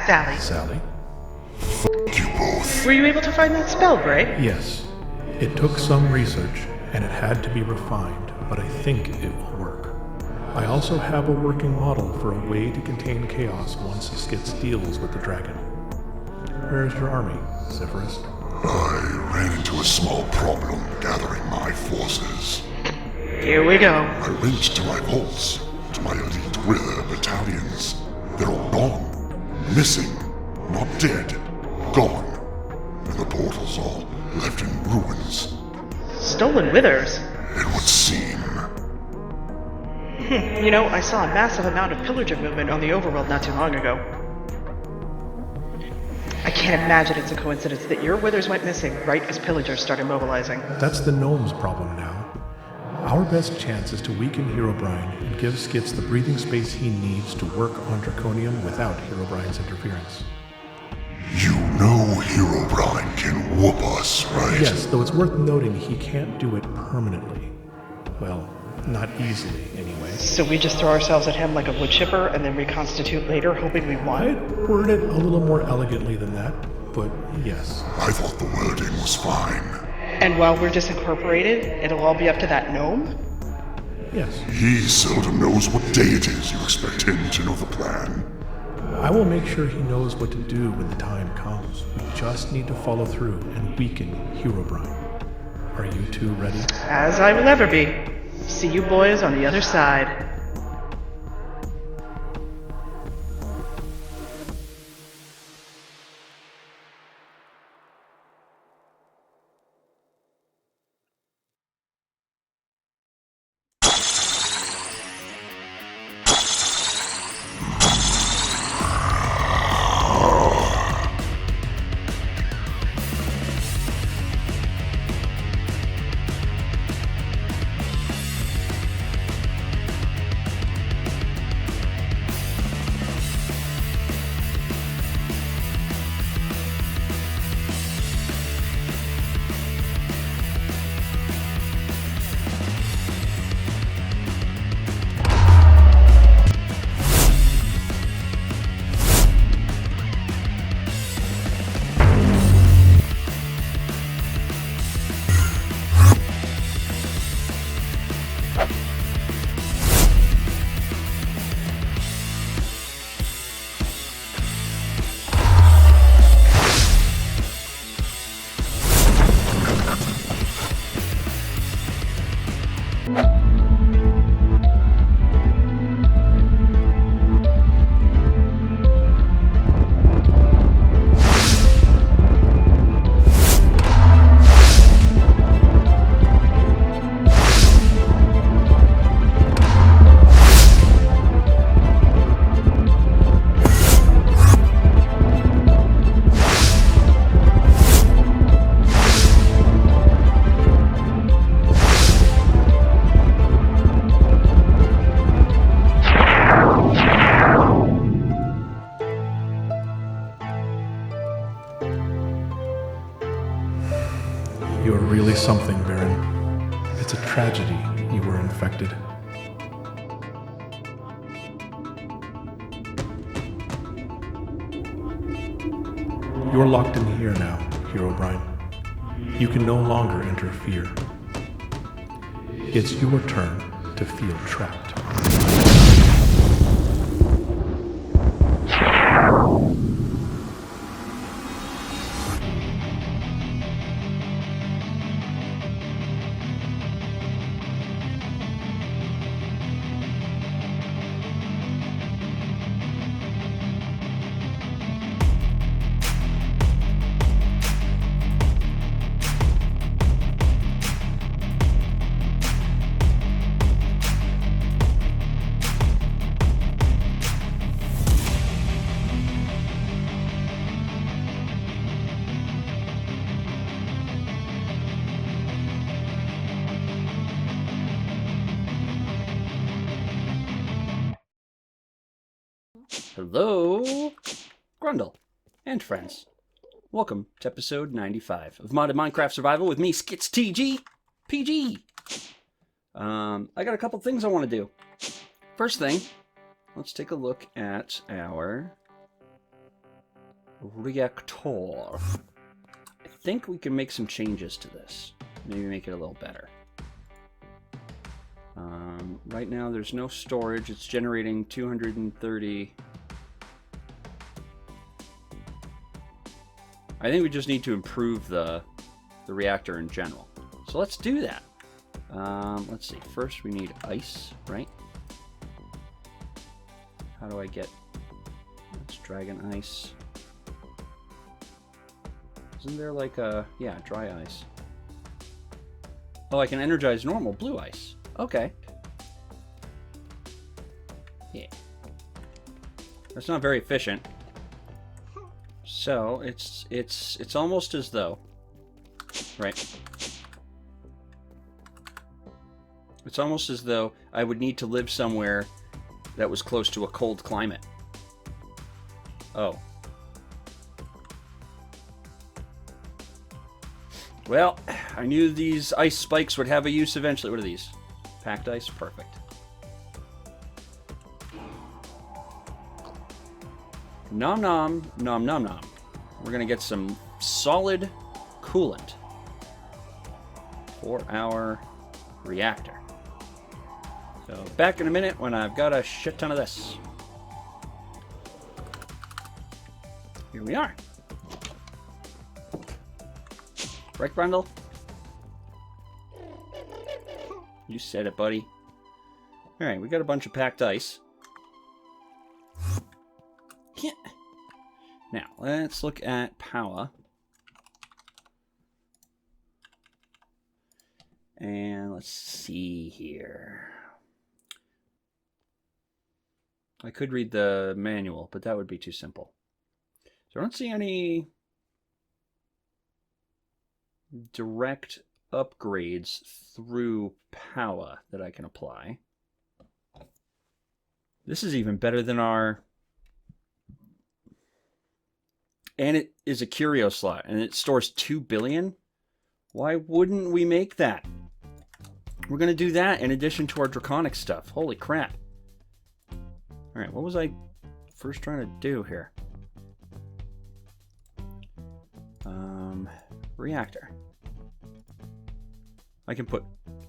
Sally. Sally? You both. Were you able to find that spell, Bray? Yes. It took some research, and it had to be refined, but I think it will work. I also have a working model for a way to contain chaos once Skitz deals with the dragon. Where is your army, Zephyrus? I ran into a small problem gathering my forces. Here we go. I went to my vaults, to my elite wither battalions. They're all gone. Missing. Not dead. Gone. And the portal's all left in ruins. Stolen withers? It would seem. You know, I saw a massive amount of pillager movement on the overworld not too long ago. I can't imagine it's a coincidence that your withers went missing right as pillagers started mobilizing. That's the gnome's problem now. Our best chance is to weaken Herobrine and give Skitz the breathing space he needs to work on Draconium without Herobrine's interference. You know Herobrine can whoop us, right? Yes, though it's worth noting he can't do it permanently. Well, not easily, anyway. So we just throw ourselves at him like a wood chipper and then reconstitute later, hoping we won? I'd word it a little more elegantly than that, but yes. I thought the wording was fine. And while we're disincorporated, it'll all be up to that gnome? Yes. He seldom knows what day it is. You expect him to know the plan. I will make sure he knows what to do when the time comes. We just need to follow through and weaken Herobrine. Are you two ready? As I will ever be. See you boys on the other side. You're really something, Baron. It's a tragedy you were infected. You're locked in here now, Herobrine. You can no longer interfere. It's your turn to feel trapped. Hello, Grundle, and friends. Welcome to episode 95 of Modded Minecraft Survival with me, SkitzTGPG. I got a couple things I want to do. First thing, let's take a look at our reactor. I think we can make some changes to this. Maybe make it a little better. Right now there's no storage. It's generating 230. I think we just need to improve the reactor in general. So let's do that. Let's see. First we need ice, right? How do I get... Let's dragon ice. Isn't there like a... Yeah, dry ice. Oh, I can energize normal blue ice. Okay. Yeah. That's not very efficient. So, it's almost as though... Right? It's almost as though I would need to live somewhere that was close to a cold climate. Oh. Well, I knew these ice spikes would have a use eventually. What are these? Packed ice? Perfect. Nom nom, nom nom nom. We're gonna get some solid coolant for our reactor. So back in a minute when I've got a shit ton of this. Here we are. Right, Brundle? You said it, buddy. Alright, we got a bunch of packed ice. Yeah. Now, let's look at Powah. And let's see here. I could read the manual, but that would be too simple. So I don't see any direct upgrades through Powah that I can apply. This is even better than our... And it is a curio slot, and it stores 2 billion. Why wouldn't we make that? We're going to do that in addition to our draconic stuff. Holy crap. Alright, what was I first trying to do here? Reactor. I can put...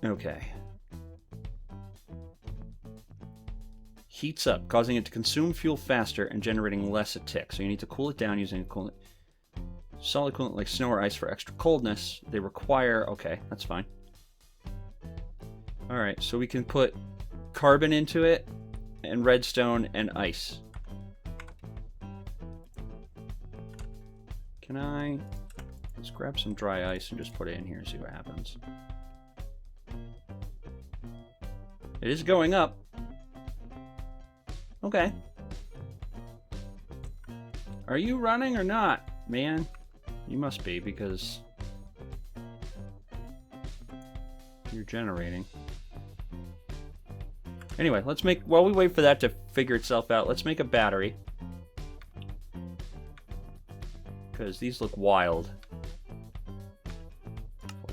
Okay. Heats up, causing it to consume fuel faster and generating less a tick. So you need to cool it down using a coolant. Solid coolant like snow or ice for extra coldness. They require... Okay, that's fine. Alright, so we can put carbon into it, and redstone, and ice. Can I... Let's grab some dry ice and just put it in here and see what happens. It is going up. Okay. Are you running or not, man? You must be, because you're generating. Anyway, let's make... While we wait for that to figure itself out, let's make a battery. Because these look wild.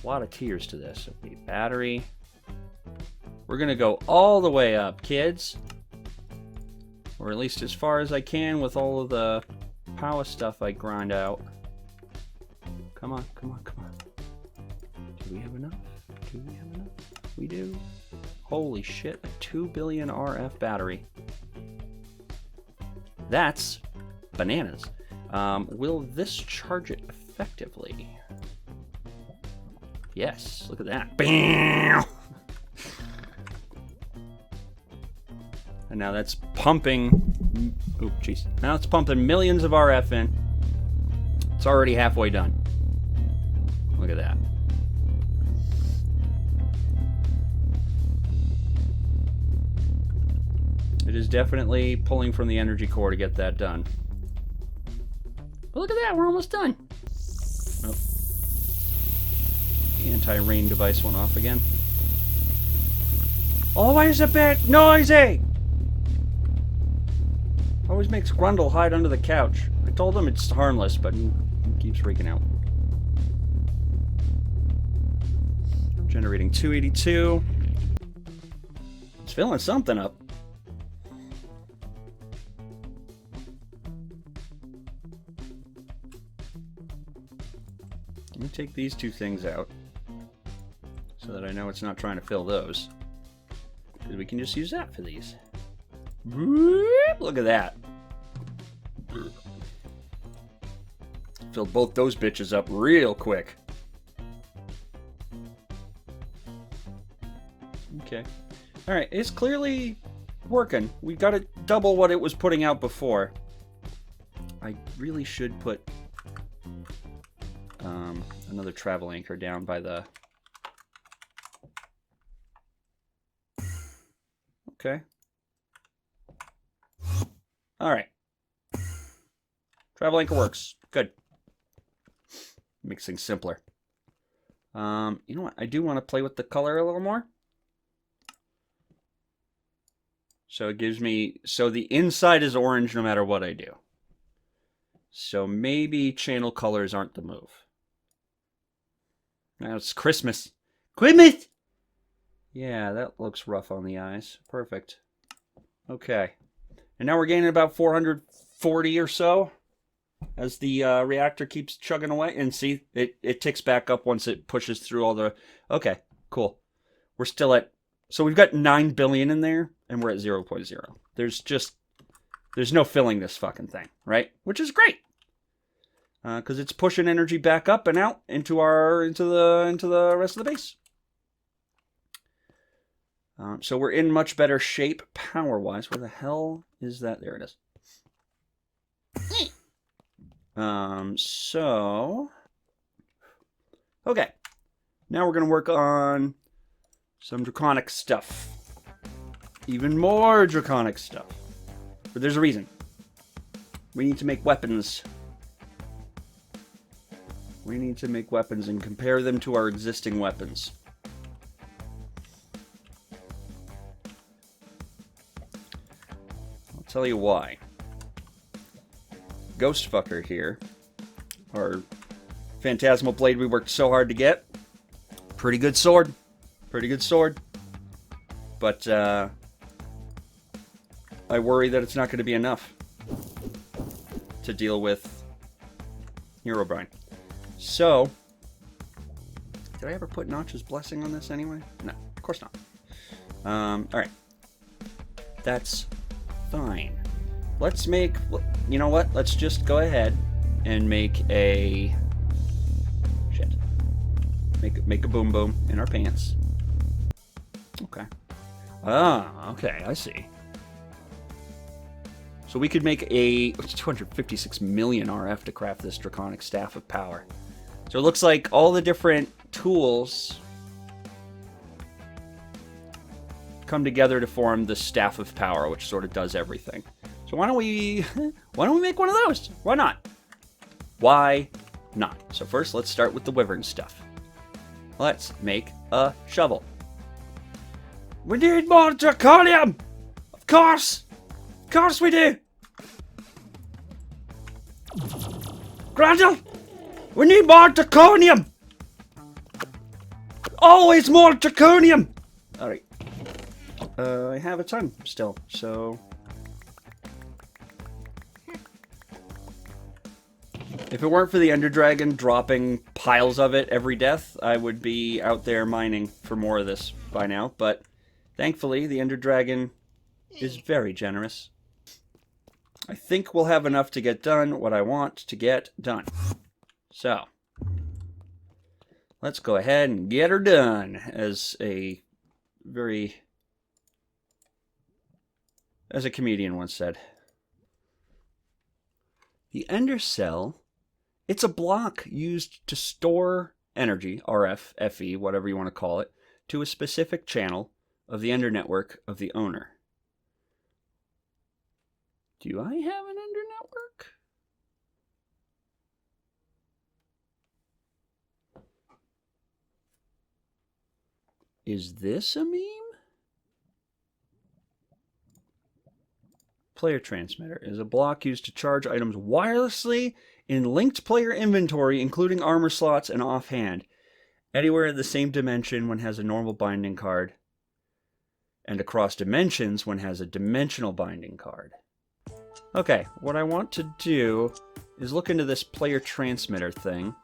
A lot of tiers to this. Okay, battery. We're going to go all the way up, kids. Or at least as far as I can with all of the Powah stuff I grind out. Come on, come on, come on. Do we have enough? Do we have enough? We do. Holy shit, a 2 billion RF battery. That's bananas. Will this charge it effectively? Yes, look at that. Bam! And now that's pumping... Oh, jeez. Now it's pumping millions of RF in. It's already halfway done. Look at that. It is definitely pulling from the energy core to get that done. But look at that, we're almost done. Oh. The anti-rain device went off again. Always a bit noisy! Always makes Grundle hide under the couch. I told him it's harmless, but he keeps freaking out. Generating 282. It's filling something up. me take these two things out so that I know it's not trying to fill those. Because we can just use that for these. Look at that. Filled both those bitches up real quick. Okay. Alright, it's clearly working. We got it double what it was putting out before. I really should put another travel anchor down by the... Okay. Alright. Travel anchor works. Good. Makes things simpler. You know what? I do want to play with the color a little more. So it gives me... So the inside is orange no matter what I do. So maybe channel colors aren't the move. Now it's Christmas. Christmas! Yeah, that looks rough on the eyes. Perfect. Okay. And now we're gaining about 440 or so as the reactor keeps chugging away. And see, it ticks back up once it pushes through all the... Okay, cool. We're still at... So we've got 9 billion in there, and we're at 0.0. There's no filling this fucking thing, right? Which is great. Because it's pushing energy back up and out into the rest of the base. So we're in much better shape power-wise. Where the hell is that? There it is. So... Okay. Now we're going to work on some draconic stuff. Even more draconic stuff. But there's a reason. We need to make weapons. We need to make weapons and compare them to our existing weapons. I'll tell you why. Ghostfucker here, our phantasmal blade we worked so hard to get. Pretty good sword. Pretty good sword. But I worry that it's not going to be enough to deal with Herobrine. So, did I ever put Notch's blessing on this anyway? No, of course not. Alright. That's fine. Let's make... You know what? Let's just go ahead and make a... Shit. Make a boom boom in our pants. Okay. Ah, okay, I see. So we could make a 256 million RF to craft this draconic staff of power. So it looks like all the different tools come together to form the staff of power, which sort of does everything. So why don't we make one of those? Why not? Why not? So first, let's start with the wyvern stuff. Let's make a shovel. We need more draconium! Of course! Of course we do! Grandel! We need more draconium! Always more draconium! Alright. I have a ton still, so... If it weren't for the Ender Dragon dropping piles of it every death, I would be out there mining for more of this by now, but thankfully the Ender Dragon is very generous. I think we'll have enough to get done what I want to get done. So, let's go ahead and get her done, as a comedian once said. The Ender Cell, it's a block used to store energy, RF, FE, whatever you want to call it, to a specific channel of the Ender network of the owner. Do I have an Ender network? Is this a meme? Player transmitter is a block used to charge items wirelessly in linked player inventory, including armor slots and offhand. Anywhere in the same dimension when has a normal binding card, and across dimensions when has a dimensional binding card. Okay, what I want to do is look into this player transmitter thing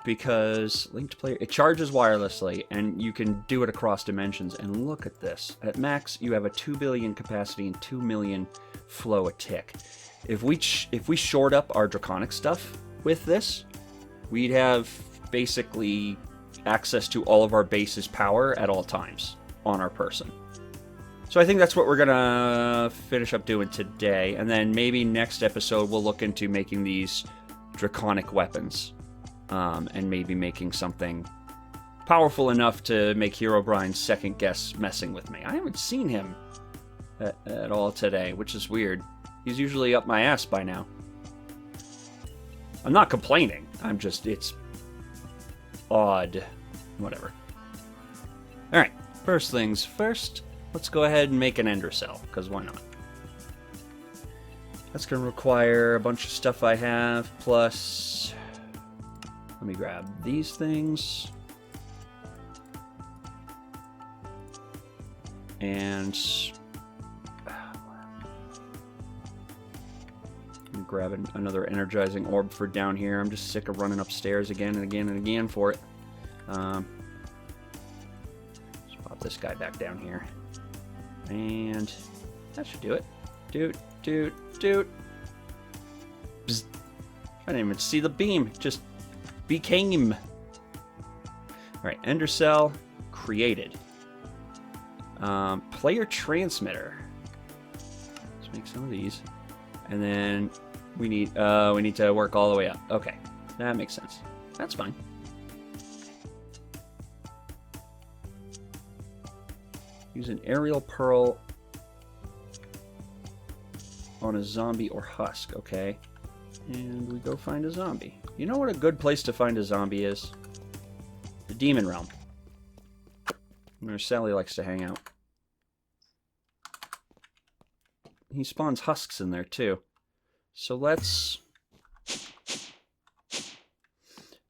because linked player, it charges wirelessly, and you can do it across dimensions. And look at this. At max, you have a 2 billion capacity and 2 million flow a tick. If we short up our draconic stuff with this, we'd have basically access to all of our base's power at all times on our person. So I think that's what we're gonna finish up doing today, and then maybe next episode we'll look into making these draconic weapons, and maybe making something powerful enough to make Herobrine second guess messing with me. I haven't seen him at all today, which is weird. He's usually up my ass by now. I'm not complaining. I'm just, it's odd. Whatever. Alright, first things first, let's go ahead and make an ender cell, because why not? That's going to require a bunch of stuff I have, plus... Let me grab these things. And... grab another energizing orb for down here. I'm just sick of running upstairs again and again and again for it. Just pop this guy back down here. And that should do it. Doot, doot, doot. Bzz. I didn't even see the beam. It just became. Alright, ender cell created. Player transmitter. Let's make some of these. And then we need to work all the way up. Okay, that makes sense. That's fine. Use an aerial pearl on a zombie or husk. Okay, and we go find a zombie. You know what a good place to find a zombie is? The Demon Realm, where Sally likes to hang out. He spawns husks in there too. So let's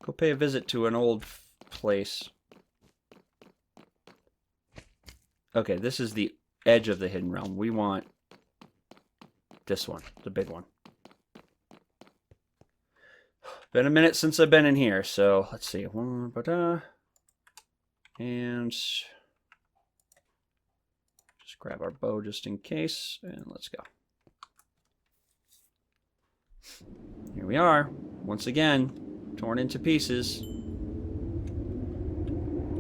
go pay a visit to an old place. Okay, this is the edge of the hidden realm. We want this one, the big one. Been a minute since I've been in here, so let's see. And just grab our bow just in case, and let's go. Here we are, once again, torn into pieces.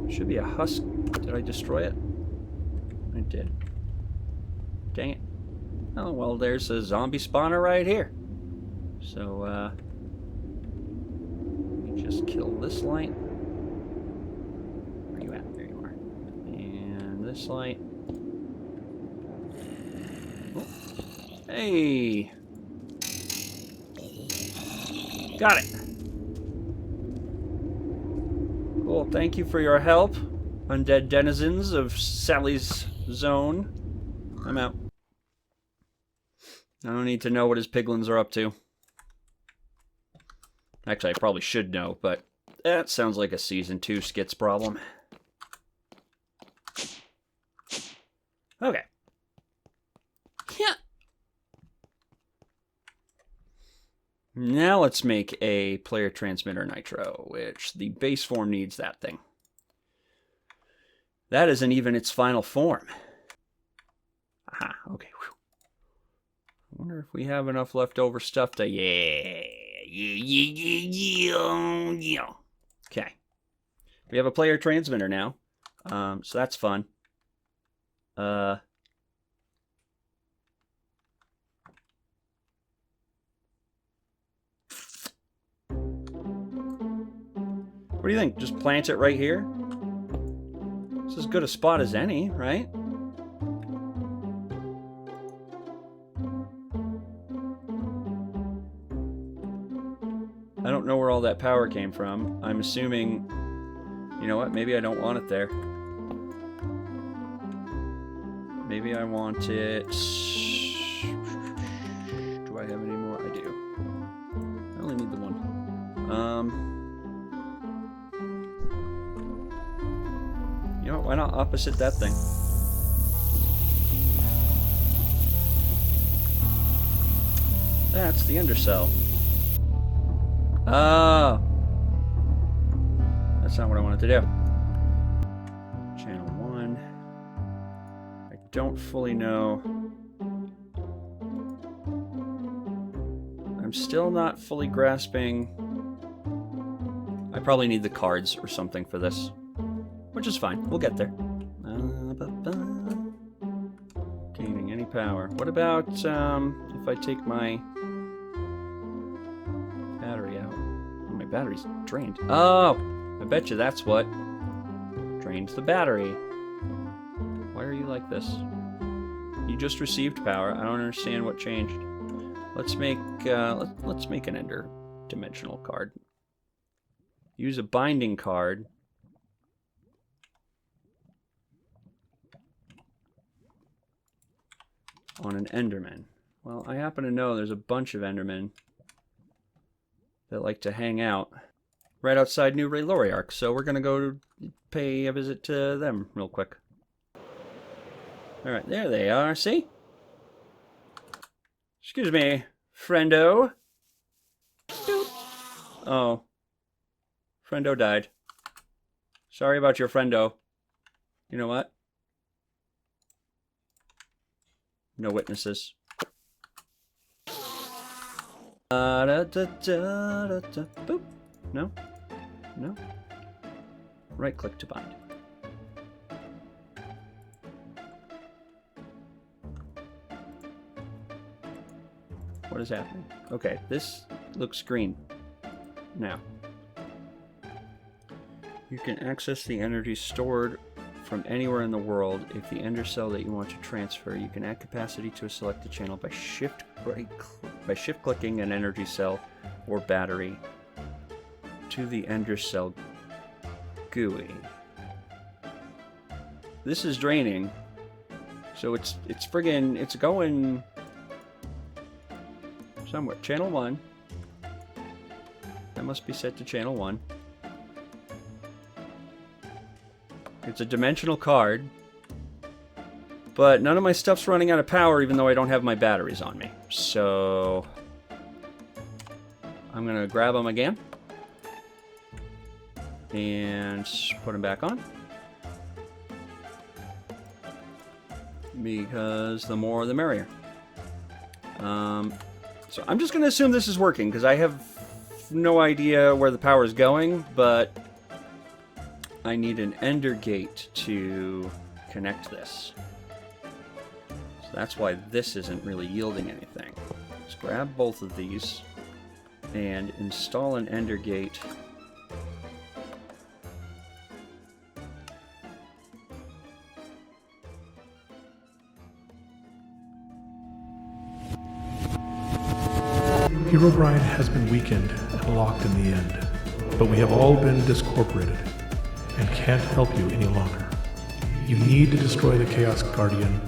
Should be a husk. Did I destroy it? I did. Dang it. Oh, well, there's a zombie spawner right here. So, let me just kill this light. Where are you at? There you are. And this light. Oh. Hey! Got it. Cool. Thank you for your help, undead denizens of Sally's zone. I'm out. I don't need to know what his piglins are up to. Actually, I probably should know, but that sounds like a Season 2 skits problem. Okay. Yeah. Now let's make a player transmitter Nitro, which the base form needs that thing. That isn't even its final form. Aha, okay. Whew. I wonder if we have enough leftover stuff to... Yeah. Okay. We have a player transmitter now. So that's fun. What do you think? Just plant it right here? It's as good a spot as any, right? I don't know where all that power came from. I'm assuming... You know what? Maybe I don't want it there. Maybe I want it... Do I have any more? I do. I only need the one. You know what? Why not opposite that thing? That's the undercell. Oh. That's not what I wanted to do. Channel 1. I don't fully know. I'm still not fully grasping. I probably need the cards or something for this, which is fine. We'll get there. Gaining any power. What about if I take my battery out? Oh, my battery's drained. Oh, I bet you that's what drains the battery. Why are you like this? You just received power. I don't understand what changed. Let's make an ender dimensional card. Use a binding card. On an Enderman. Well, I happen to know there's a bunch of Endermen that like to hang out right outside New Rayloriark, so we're gonna go pay a visit to them real quick. Alright, there they are, see? Excuse me, friendo. Doop. Oh. Friendo died. Sorry about your friendo. You know what? No witnesses. Boop. No? No? Right click to bind. What is happening? Okay, this looks green. Now. You can access the energy stored from anywhere in the world. If the ender cell that you want to transfer, you can add capacity to a selected channel by shift clicking an energy cell or battery to the ender cell GUI. This is draining, so it's going somewhere. Channel 1. That must be set to channel 1. It's a dimensional card, but none of my stuff's running out of power even though I don't have my batteries on me. So I'm going to grab them again and put them back on, because the more the merrier. So I'm just going to assume this is working because I have no idea where the power is going, but I need an ender gate to connect this. So that's why this isn't really yielding anything. Let's grab both of these and install an ender gate. Herobrine has been weakened and locked in the end, but we have all been discorporated and can't help you any longer. You need to destroy the Chaos Guardian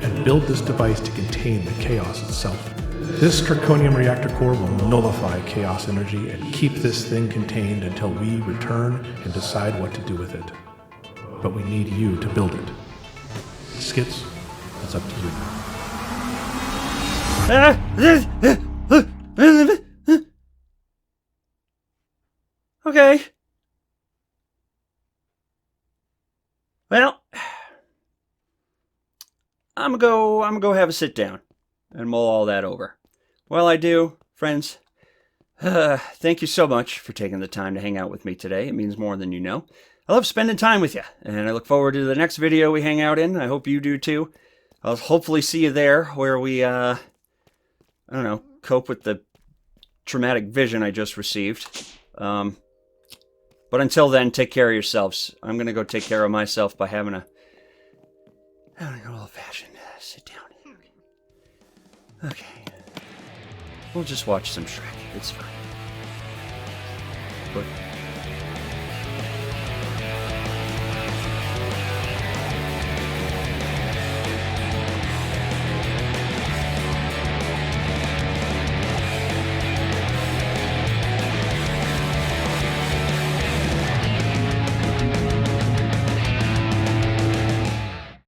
and build this device to contain the Chaos itself. This Draconium reactor core will nullify Chaos energy and keep this thing contained until we return and decide what to do with it. But we need you to build it. Skits, it's up to you. Okay. Well, I'm gonna go have a sit down and mull all that over. While I do, friends, thank you so much for taking the time to hang out with me today. It means more than you know. I love spending time with you, and I look forward to the next video we hang out in. I hope you do too. I'll hopefully see you there, where we, I don't know, cope with the traumatic vision I just received. But until then, take care of yourselves. I'm gonna go take care of myself by having an old-fashioned sit down. Okay. We'll just watch some Shrek. It's fine. But